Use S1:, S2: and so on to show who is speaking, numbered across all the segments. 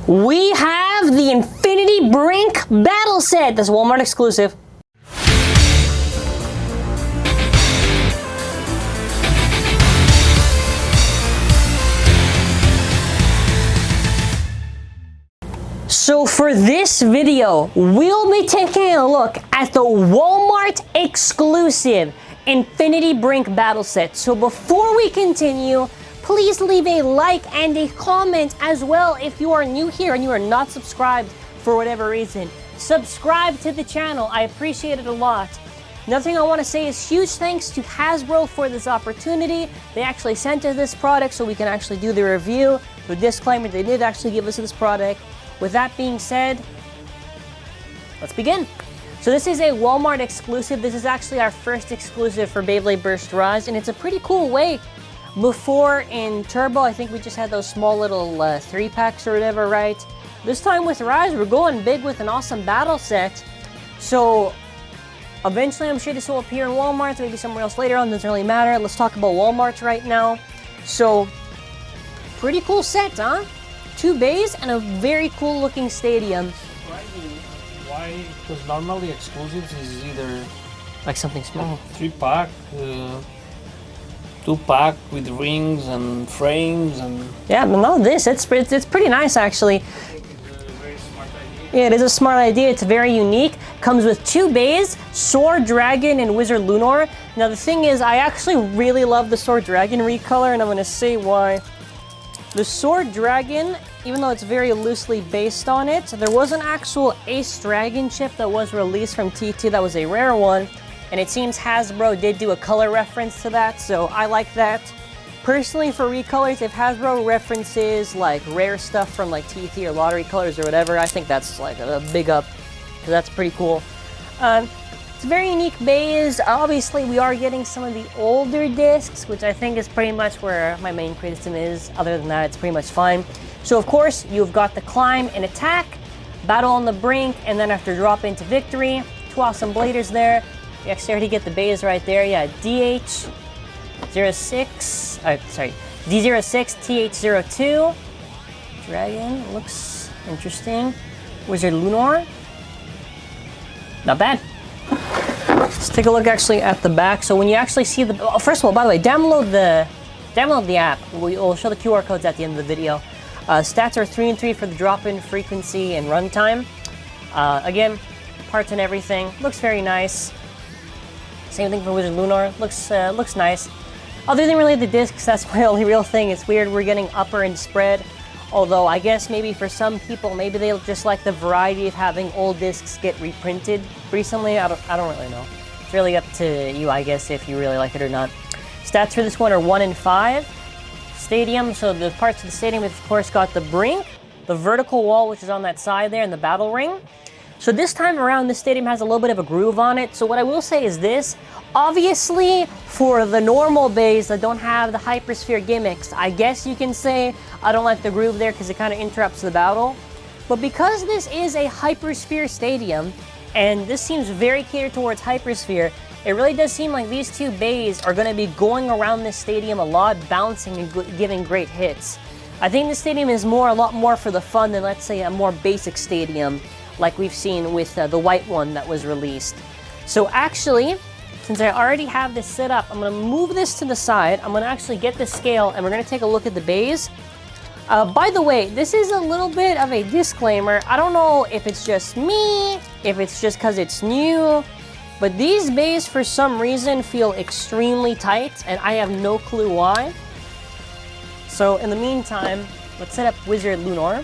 S1: We have the Infinity Brink Battle Set. That's Walmart exclusive. So for this video, we'll be taking a look at the Walmart exclusive Infinity Brink Battle Set. So before we continue, please leave a like and a comment as well if you are new here and you are not subscribed for whatever reason. Subscribe to the channel. I appreciate it a lot. Another thing I want to say is huge thanks to HASBRO for this opportunity. They actually sent us this product so we can actually do the review. With disclaimer, they did actually give us this product. With that being said, let's begin. So this is a Walmart exclusive. This is actually our first exclusive for Beyblade Burst Rise, and it's a pretty cool way. Before in Turbo, I think we just had those small little 3-packs or whatever, right? This time with Rise, we're going big with an awesome battle set. So eventually I'm sure this will appear in Walmart, maybe somewhere else later on, doesn't really matter. Let's talk about Walmart right now. So pretty cool set, huh? 2 bays and a very cool looking stadium.
S2: Why? Because normally exclusives is either
S1: like something small.
S2: 3-pack, 2-pack with rings and frames and...
S1: Yeah, but no, it's pretty nice actually.
S2: Very smart idea.
S1: Yeah, it is a smart idea. It's very unique. Comes with 2 bays, Sword Dragon and Wizard Luinor. Now the thing is, I actually really love the Sword Dragon recolor, and I'm going to say why. The Sword Dragon, even though it's very loosely based on it, there was an actual Ace Dragon chip that was released from TT that was a rare one. And it seems Hasbro did do a color reference to that, so I like that. Personally, for recolors, if Hasbro references like rare stuff from like TT or lottery colors or whatever, I think that's like a big up, because that's pretty cool. It's a very unique base. Obviously, we are getting some of the older discs, which I think is pretty much where my main criticism is. Other than that, it's pretty much fine. So of course, you've got the climb and attack, battle on the brink, and then after drop into victory. 2 awesome bladers there. You actually already get the bays right there. Yeah, DH06, sorry, D06, TH02. Dragon, looks interesting. Wizard Luinor. Not bad. Let's take a look actually at the back. So when you actually see the, oh, first of all, by the way, download the app. We'll show the QR codes at the end of the video. Stats are 3 and 3 for the drop-in frequency and runtime. Again, parts and everything. Looks very nice. Same thing for Wizard Luinor. Looks nice. Other than really the discs, that's my only real thing. It's weird we're getting upper and spread. Although I guess maybe for some people, maybe they'll just like the variety of having old discs get reprinted recently. I don't really know. It's really up to you, I guess, if you really like it or not. Stats for this one are 1 and 5. Stadium, so the parts of the stadium, of course, got the brink, the vertical wall, which is on that side there, and the battle ring. So this time around, this stadium has a little bit of a groove on it. So what I will say is this. Obviously, for the normal bays that don't have the Hypersphere gimmicks, I guess you can say I don't like the groove there because it kind of interrupts the battle. But because this is a Hypersphere stadium, and this seems very catered towards Hypersphere, it really does seem like these 2 bays are going to be going around this stadium a lot, bouncing and giving great hits. I think the stadium is a lot more for the fun than, let's say, a more basic stadium like we've seen with the white one that was released. So actually, since I already have this set up, I'm going to move this to the side. I'm going to actually get the scale, and we're going to take a look at the bays. By the way, this is a little bit of a disclaimer. I don't know if it's just me, if it's just because it's new, but these bays for some reason feel extremely tight, and I have no clue why. So in the meantime, let's set up Wizard Luinor.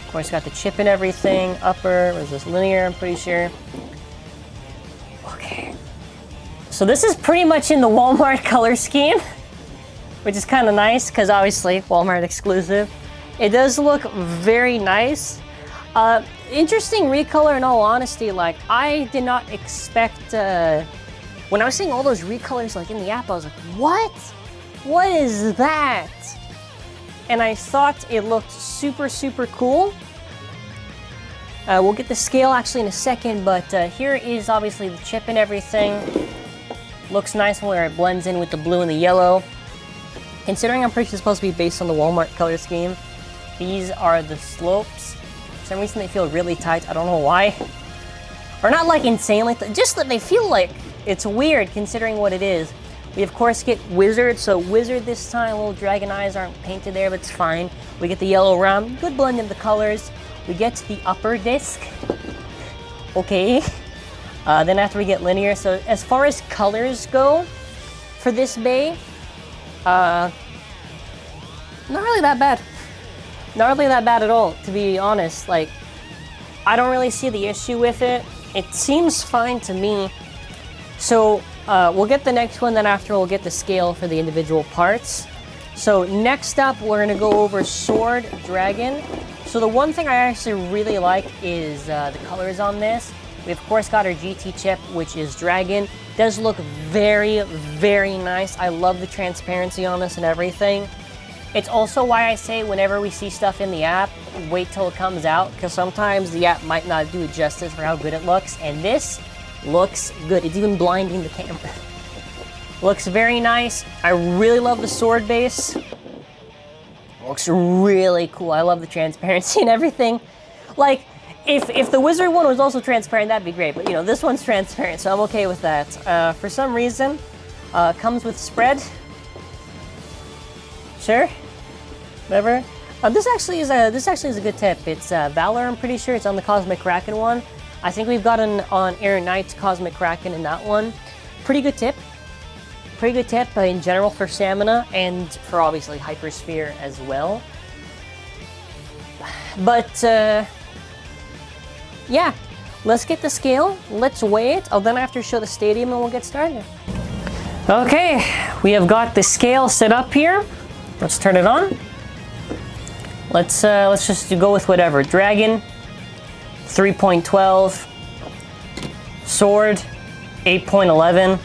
S1: Of course, got the chip and everything. Upper, was this linear? I'm pretty sure. Okay. So this is pretty much in the Walmart color scheme, which is kind of nice because obviously Walmart exclusive. It does look very nice. Interesting recolor in all honesty. Like, I did not expect, when I was seeing all those recolors like in the app, I was like, what? What is that? And I thought it looked super, super cool. We'll get the scale actually in a second, but here is obviously the chip and everything. Looks nice where it blends in with the blue and the yellow. Considering I'm pretty sure it's supposed to be based on the Walmart color scheme, These are the slopes. For some reason they feel really tight. I don't know why. Or not like insanely, just that they feel like it's weird considering what it is. We of course get Wizard, so Wizard this time, little dragon eyes aren't painted there, but it's fine. We get the yellow rum, good blend of the colors. We get the upper disc. Okay. Then after we get linear, so as far as colors go for this bay, not really that bad. Not really that bad at all, to be honest. Like, I don't really see the issue with it. It seems fine to me. So we'll get the next one, then after we'll get the scale for the individual parts. So next up, we're gonna go over Sword Dragon. So the one thing I actually really like is the colors on this. We of course got our GT chip, which is Dragon. Does look very, very nice. I love the transparency on this and everything. It's also why I say whenever we see stuff in the app, wait till it comes out, because sometimes the app might not do it justice for how good it looks, and this looks good. It's even blinding the camera. Looks very nice. I really love the sword base. Looks really cool. I love the transparency and everything. Like, if the wizard one was also transparent, that'd be great, but you know, this one's transparent, so I'm okay with that. For some reason, comes with spread. Sure. Whatever. This actually is a good tip. It's Valor. I'm pretty sure it's on the Cosmic Kraken one. I think we've got an on Air Knight's Cosmic Kraken in that one. Pretty good tip. Pretty good tip in general for stamina and for obviously Hypersphere as well. But yeah, let's get the scale. Let's weigh it. I'll then after show the stadium and we'll get started. Okay, we have got the scale set up here. Let's turn it on. Let's just go with whatever. Dragon, 3.12. Sword, 8.11.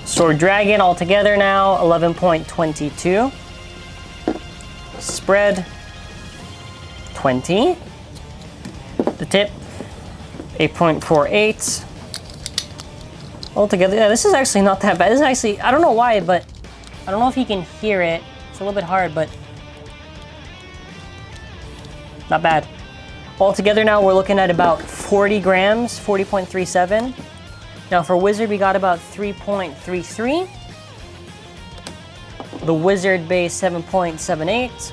S1: Sword Dragon altogether now, 11.22. Spread, 20. The tip, 8.48. Altogether, yeah, this is actually not that bad. This is actually, I don't know why, but I don't know if you can hear it. It's a little bit hard, but not bad. Altogether now we're looking at about 40 grams, 40.37. Now for Wizard we got about 3.33. The Wizard base 7.78.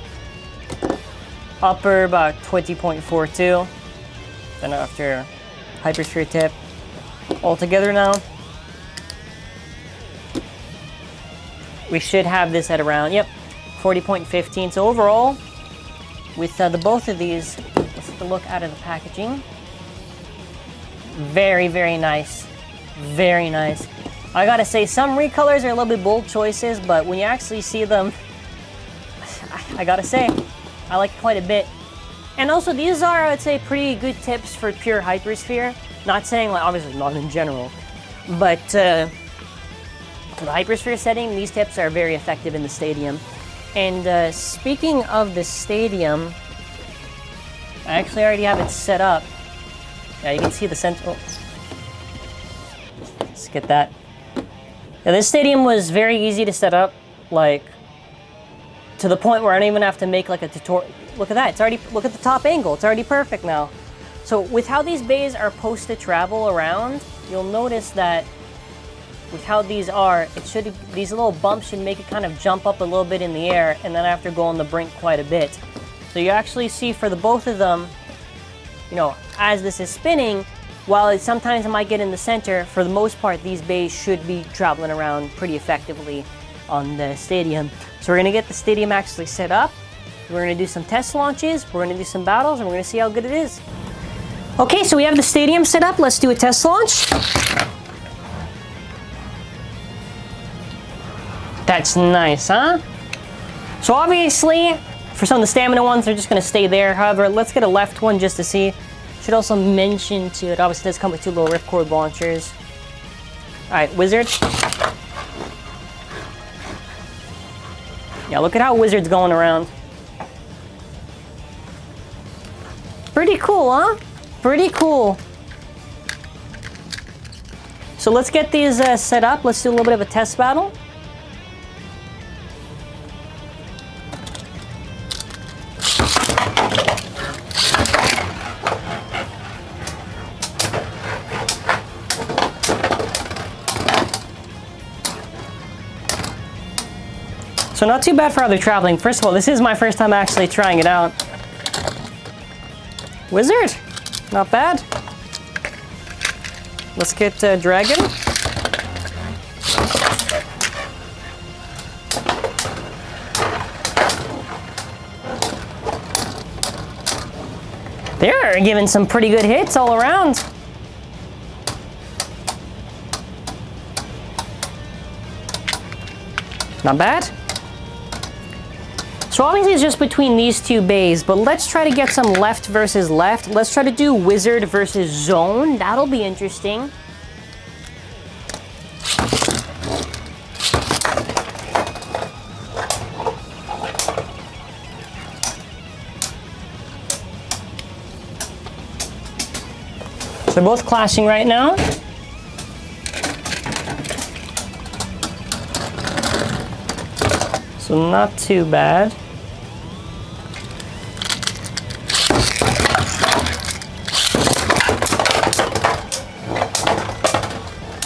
S1: Upper about 20.42. Then after Hypersphere tip. Altogether now we should have this at around, yep, 40.15. So overall, with the both of these, let's take a look out of the packaging. Very, very nice. Very nice. I gotta say, some recolors are a little bit bold choices, but when you actually see them, I gotta say, I like it quite a bit. And also, these are, I'd say, pretty good tips for pure Hypersphere. Not saying, like, obviously not in general, but for the Hypersphere setting, these tips are very effective in the stadium. And speaking of the stadium, I actually already have it set up. Yeah, you can see the central. Let's get that. Yeah, this stadium was very easy to set up, like, to the point where I don't even have to make like a tutorial. Look at that, it's already, look at the top angle, it's already perfect now. So with how these bays are supposed to travel around, you'll notice that with how these are, these little bumps should make it kind of jump up a little bit in the air and then after go on the brink quite a bit. So you actually see for the both of them, you know, as this is spinning, while sometimes it might get in the center, for the most part these bays should be traveling around pretty effectively on the stadium. So we're gonna get the stadium actually set up. We're gonna do some test launches, we're gonna do some battles, and we're gonna see how good it is. Okay, so we have the stadium set up. Let's do a test launch. That's nice, huh? So obviously, for some of the stamina ones, they're just gonna stay there. However, let's get a left one just to see. Should also mention too, it obviously does come with two little ripcord launchers. All right, Wizard. Yeah, look at how Wizard's going around. Pretty cool, huh? Pretty cool. So let's get these set up. Let's do a little bit of a test battle. So not too bad for other traveling. First of all, this is my first time actually trying it out. Wizard, not bad. Let's get Dragon. They're giving some pretty good hits all around. Not bad. So obviously it's just between these two bays, but let's try to get some left versus left. Let's try to do Wizard versus Zone. That'll be interesting. They're both clashing right now. So not too bad.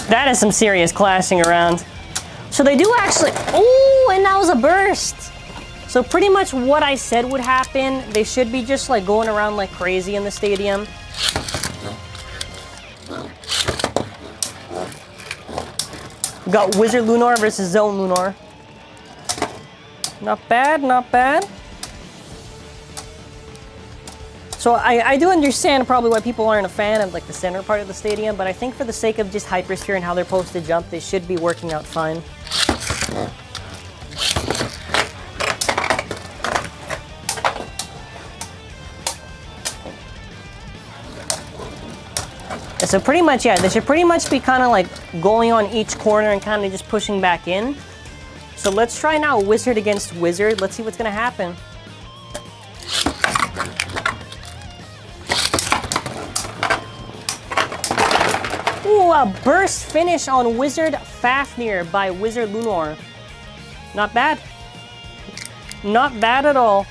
S1: That is some serious clashing around. So they do actually, oh, and that was a burst. So pretty much what I said would happen. They should be just like going around like crazy in the stadium. We got Wizard Luinor versus Zone Luinor. Not bad, not bad. So I do understand probably why people aren't a fan of like the center part of the stadium, but I think for the sake of just Hypersphere and how they're supposed to jump, they should be working out fine. So pretty much, yeah, they should pretty much be kind of like going on each corner and kind of just pushing back in. So let's try now Wizard against Wizard. Let's see what's gonna happen. Ooh, a burst finish on Wizard Fafnir by Wizard Luinor. Not bad. Not bad at all.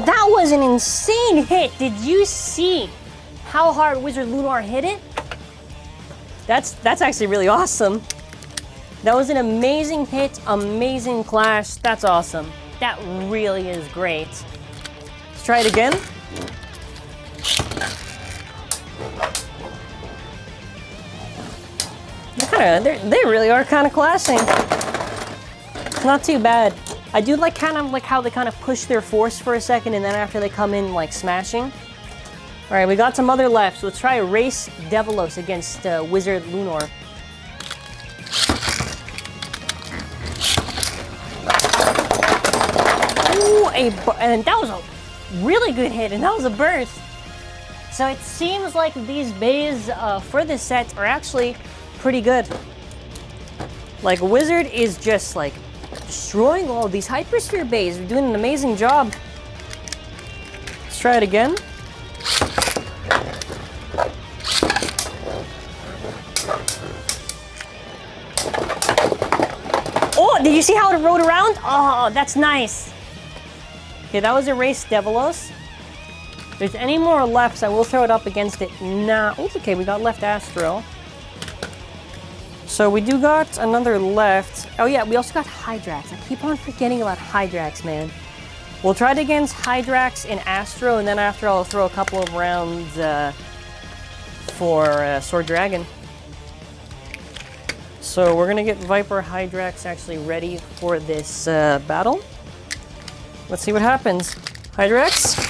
S1: That was an insane hit. Did you see how hard Wizard Luinor hit it? That's actually really awesome. That was an amazing hit, amazing clash. That's awesome. That really is great. Let's try it again. They really are kind of clashing. Not too bad. I do like kind of like how they kind of push their force for a second and then after they come in like smashing. All right, we got some other left. So let's try Race Devilos against Wizard Luinor. Ooh, and that was a really good hit and that was a burst. So it seems like these bays for this set are actually pretty good. Like Wizard is just like destroying all these Hypersphere bays. They're doing an amazing job. Let's try it again. Oh, did you see how it rode around? Oh, that's nice. Okay, that was Erase Devilos. If there's any more lefts, I will throw it up against it. Nah, oh, it's okay, we got left Astro. So we do got another left. Oh yeah, we also got Hydrax. I keep on forgetting about Hydrax, man. We'll try it against Hydrax and Astro, and then after I'll throw a couple of rounds for Sword Dragon. So we're gonna get Viper Hydrax actually ready for this battle. Let's see what happens. Hydrax.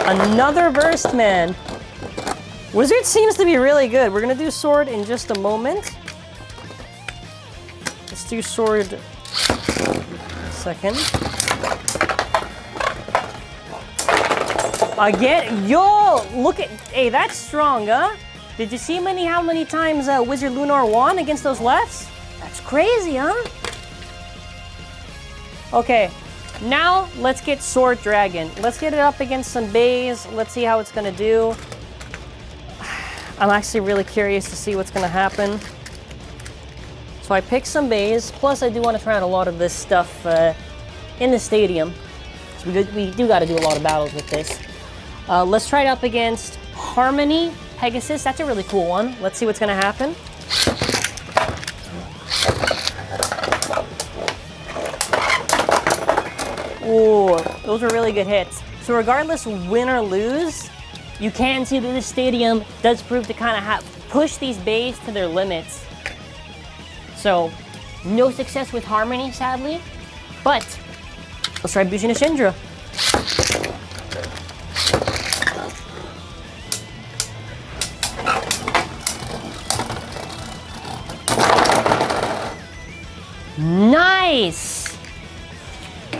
S1: Another burst, man. Wizard seems to be really good. We're gonna do Sword in just a moment. Let's do Sword second. Again, yo, look at, hey, that's strong, huh? Did you see how many times Wizard Luinor won against those lefts? That's crazy, huh? Okay. Now, let's get Sword Dragon. Let's get it up against some bays. Let's see how it's going to do. I'm actually really curious to see what's going to happen. So I picked some bays. Plus, I do want to try out a lot of this stuff in the stadium. So we do got to do a lot of battles with this. Let's try it up against Harmony Pegasus. That's a really cool one. Let's see what's going to happen. Ooh, those were really good hits. So regardless win or lose, you can see that this stadium does prove to kind of push these bays to their limits. So, no success with Harmony, sadly. But, let's try Bushin Ashindra. Nice!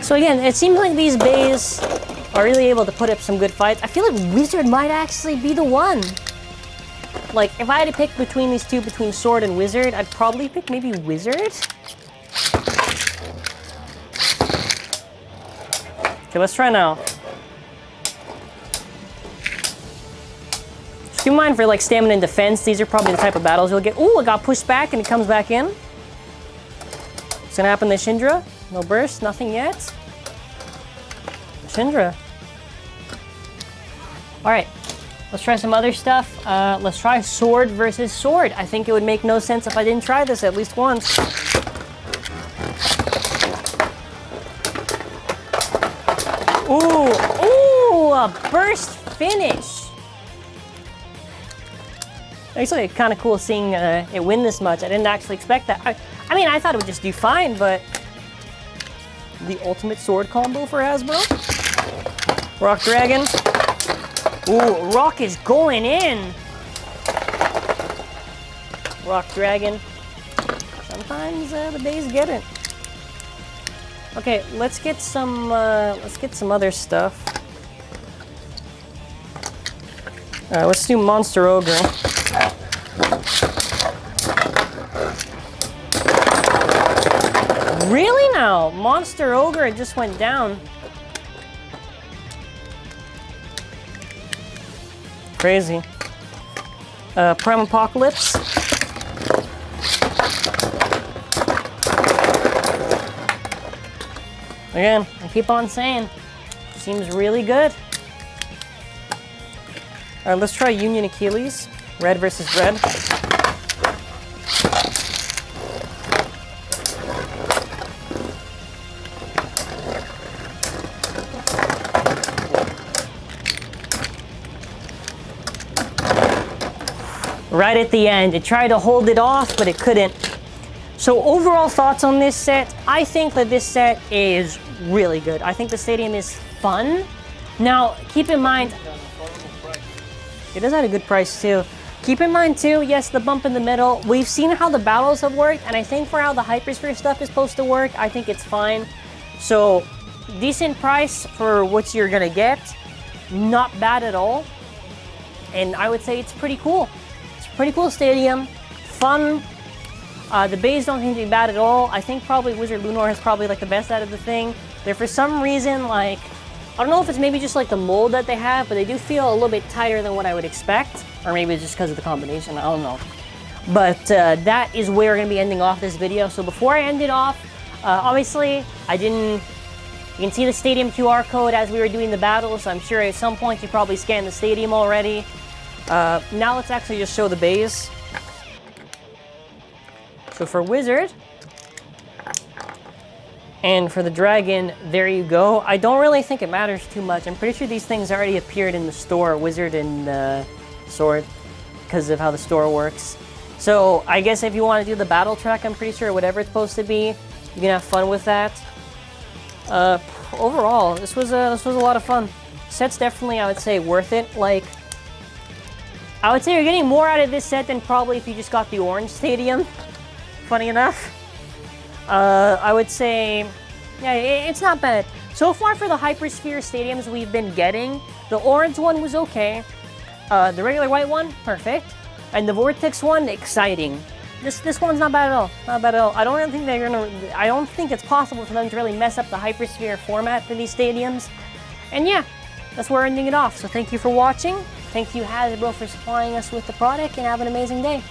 S1: So again, it seems like these bays are really able to put up some good fights. I feel like Wizard might actually be the one. Like, if I had to pick between these two, between Sword and Wizard, I'd probably pick maybe Wizard. Okay, let's try now. Just keep in mind for like stamina and defense, these are probably the type of battles you'll get. Ooh, it got pushed back and it comes back in. What's gonna happen to Shindra? No burst, nothing yet. Shindra. Alright, let's try some other stuff. Let's try Sword versus Sword. I think it would make no sense if I didn't try this at least once. Ooh, a burst finish. Actually, kind of cool seeing it win this much. I didn't actually expect that. I mean, I thought it would just do fine, but the ultimate sword combo for HASBRO. Rock Dragon. Ooh, Rock is going in. Rock Dragon. Sometimes the bays get it. Okay, let's get some other stuff. Let's do Monster Ogre. Really now? Monster Ogre just went down. Crazy. Prime Apocalypse. Again, I keep on saying, seems really good. Alright, let's try Union Achilles. Red versus red. Right at the end, it tried to hold it off, but it couldn't. So overall thoughts on this set, I think that this set is really good. I think the stadium is fun. Now, keep in mind, it does have a good price too. Keep in mind too, yes, the bump in the middle. We've seen how the battles have worked, and I think for how the Hypersphere stuff is supposed to work, I think it's fine. So, decent price for what you're gonna get. Not bad at all. And I would say it's pretty cool. It's a pretty cool stadium. Fun. The bays don't seem to be bad at all. I think probably Wizard Luinor is probably like the best out of the thing. They're for some reason like, I don't know if it's maybe just like the mold that they have, but they do feel a little bit tighter than what I would expect. Or maybe it's just because of the combination, I don't know. But that is where we're going to be ending off this video. So before I end it off, obviously you can see the stadium QR code as we were doing the battle, so I'm sure at some point you probably scanned the stadium already. Now let's actually just show the bays. So for Wizard, and for the Dragon, there you go. I don't really think it matters too much. I'm pretty sure these things already appeared in the store, Wizard and Sword, because of how the store works. So I guess if you want to do the battle track, I'm pretty sure whatever it's supposed to be, you can have fun with that. Overall, this was a lot of fun. Set's definitely, I would say, worth it. Like, I would say you're getting more out of this set than probably if you just got the orange stadium. Funny enough. I would say, yeah, it's not bad. So far for the Hypersphere stadiums we've been getting, the orange one was okay. The regular white one, perfect. And the Vortex one, exciting. This one's not bad at all. Not bad at all. I don't think it's possible for them to really mess up the Hypersphere format for these stadiums. And yeah, that's where we're ending it off. So thank you for watching. Thank you, HASBRO, for supplying us with the product, and have an amazing day.